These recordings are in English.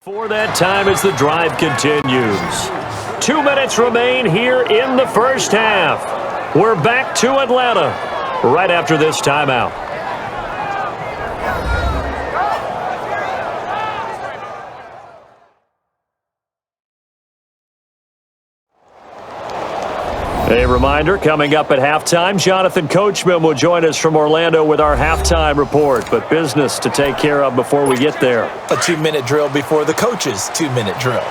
For that time as the drive continues. 2 minutes remain here in the first half. We're back to Atlanta right after this timeout. A reminder, coming up at halftime, Jonathan Coachman will join us from Orlando with our halftime report, but business to take care of before we get there. A 2-minute drill before the coach's 2-minute drill.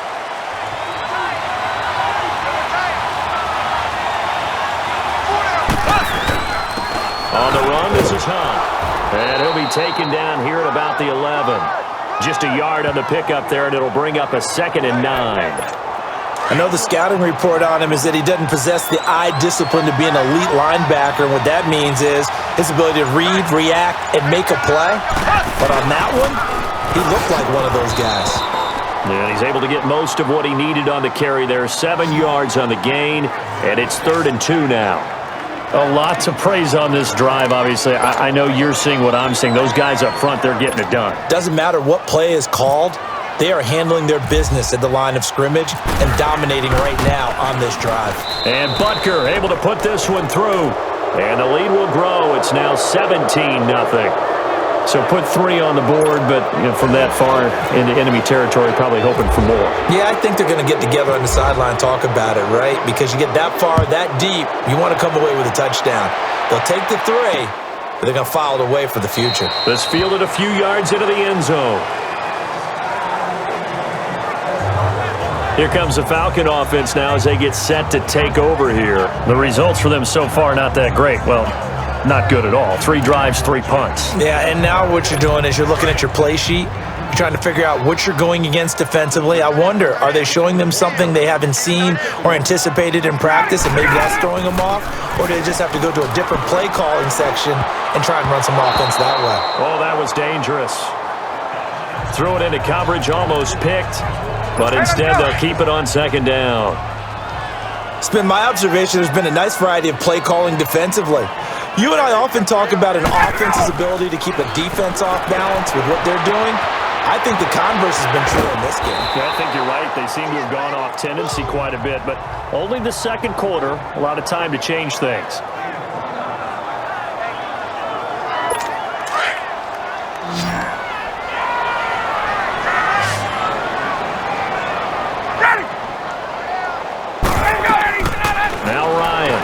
On the run, this is Hunt. And he'll be taken down here at about the 11. Just a yard on the pickup there, and it'll bring up a 2nd and 9. I know the scouting report on him is that he doesn't possess the eye discipline to be an elite linebacker. And what that means is his ability to read, react, and make a play. But on that one, he looked like one of those guys. And he's able to get most of what he needed on the carry there. 7 yards on the gain, and it's 3rd and 2 now. A lot to praise on this drive, obviously. I know you're seeing what I'm seeing. Those guys up front, they're getting it done. Doesn't matter what play is called. They are handling their business at the line of scrimmage and dominating right now on this drive. And Butker able to put this one through. And the lead will grow. It's now 17-0. So put 3 on the board, but from that far into enemy territory, probably hoping for more. Yeah, I think they're going to get together on the sideline and talk about it, right? Because you get that far, that deep, you want to come away with a touchdown. They'll take the 3, but they're going to file it away for the future. This fielded a few yards into the end zone. Here comes the Falcon offense now as they get set to take over here. The results for them so far not that great. Well, not good at all. 3 drives, 3 punts. Yeah, and now what you're doing is you're looking at your play sheet. You're trying to figure out what you're going against defensively. I wonder, are they showing them something they haven't seen or anticipated in practice, and maybe that's throwing them off? Or do they just have to go to a different play calling section and try and run some offense that way? Oh, that was dangerous. Threw it into coverage, almost picked. But instead, they'll keep it on 2nd down. It's been my observation there's been a nice variety of play calling defensively. You and I often talk about an offense's ability to keep a defense off balance with what they're doing. I think the converse has been true in this game. Yeah, I think you're right. They seem to have gone off tendency quite a bit, but only the 2nd quarter, a lot of time to change things.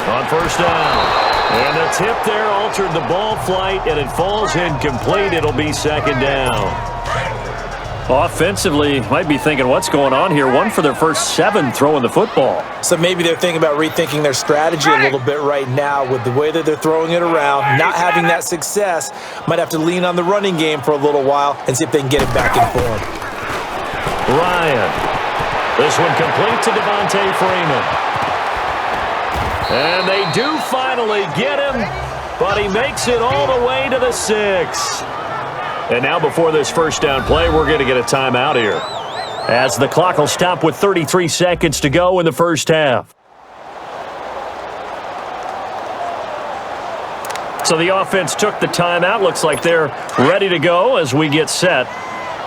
On 1st down. And the tip there altered the ball flight, and it falls incomplete. It'll be 2nd down. Offensively, might be thinking, what's going on here? 1 for their first 7 throwing the football. So maybe they're thinking about rethinking their strategy a little bit right now with the way that they're throwing it around. Not having that success, might have to lean on the running game for a little while and see if they can get it back in form. Ryan. This one complete to Devontae Freeman. And they do finally get him, but he makes it all the way to the 6. And now before this 1st down play, we're going to get a timeout here, as the clock will stop with 33 seconds to go in the first half. So the offense took the timeout. Looks like they're ready to go as we get set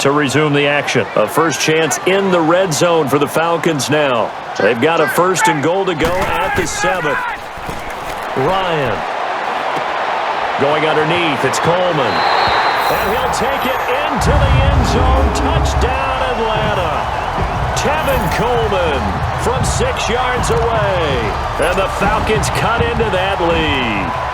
to resume the action. A first chance in the red zone for the Falcons now. They've got a 1st and goal to go at the 7th. Ryan. Going underneath, it's Coleman. And he'll take it into the end zone. Touchdown, Atlanta. Tevin Coleman from 6 yards away. And the Falcons cut into that lead.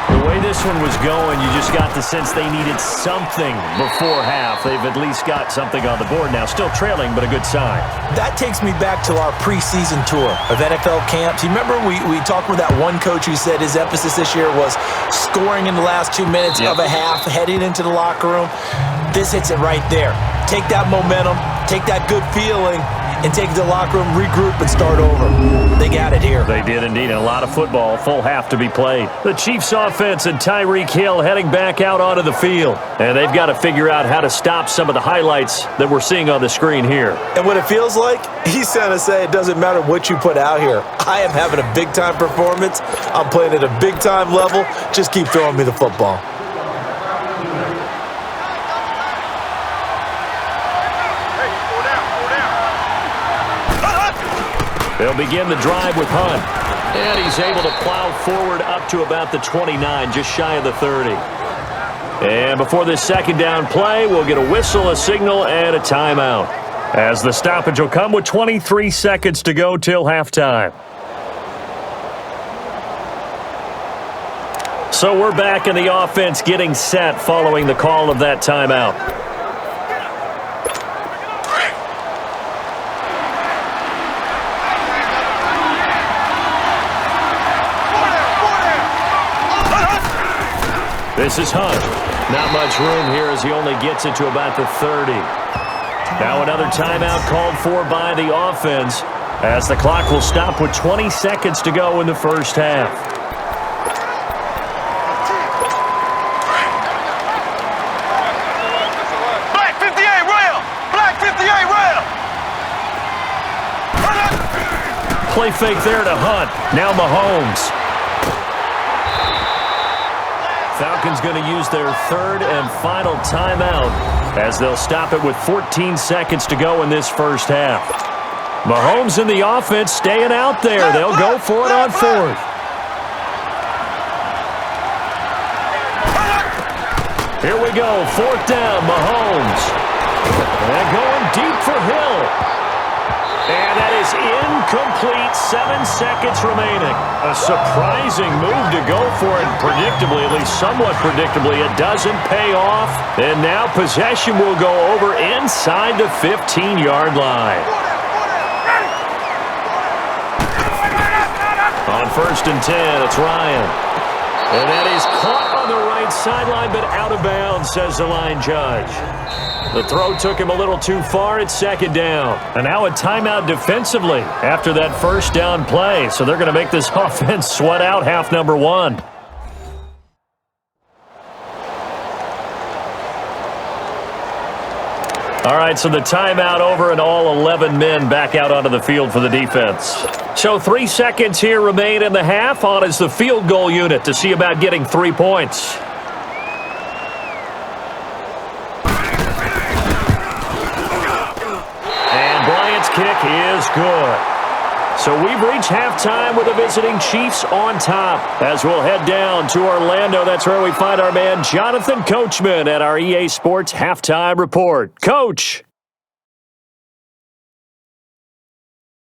The way this one was going, you just got the sense they needed something before half. They've at least got something on the board now. Still trailing, but a good sign. That takes me back to our preseason tour of NFL camps. You remember we talked with that one coach who said his emphasis this year was scoring in the last 2 minutes of a half, heading into the locker room. This hits it right there. Take that momentum, take that good feeling, and take it to the locker room, regroup, and start over. They got it here. They did indeed. And a lot of football, full half to be played. The Chiefs offense and Tyreek Hill heading back out onto the field. And they've got to figure out how to stop some of the highlights that we're seeing on the screen here. And what it feels like, he's trying to say it doesn't matter what you put out here. I am having a big-time performance. I'm playing at a big-time level. Just keep throwing me the football. They'll begin the drive with Hunt. And he's able to plow forward up to about the 29, just shy of the 30. And before this second down play, we'll get a whistle, a signal, and a timeout, as the stoppage will come with 23 seconds to go till halftime. So we're back in the offense getting set following the call of that timeout. This is Hunt. Not much room here as he only gets it to about the 30. Now another timeout called for by the offense, as the clock will stop with 20 seconds to go in the first half. Play fake there to Hunt. Now Mahomes. Falcons going to use their third and final timeout, as they'll stop it with 14 seconds to go in this first half. Mahomes in the offense staying out there. They'll go for it on fourth. Here we go. Fourth down, Mahomes. And going deep for Hill. And that is incomplete. 7 seconds remaining. A surprising move to go for it. Predictably, at least somewhat predictably, it doesn't pay off. And now possession will go over inside the 15-yard line. On 1st and 10, it's Ryan. And that is caught on the right sideline, but out of bounds, says the line judge. The throw took him a little too far. It's second down. And now a timeout defensively after that first down play. So they're going to make this offense sweat out half number one. All right, so the timeout over and all 11 men back out onto the field for the defense. So 3 seconds here remain in the half. On is the field goal unit to see about getting 3 points. Kick is good. So we've reached halftime with the visiting Chiefs on top. As we'll head down to Orlando, that's where we find our man Jonathan Coachman at our EA Sports Halftime Report. Coach.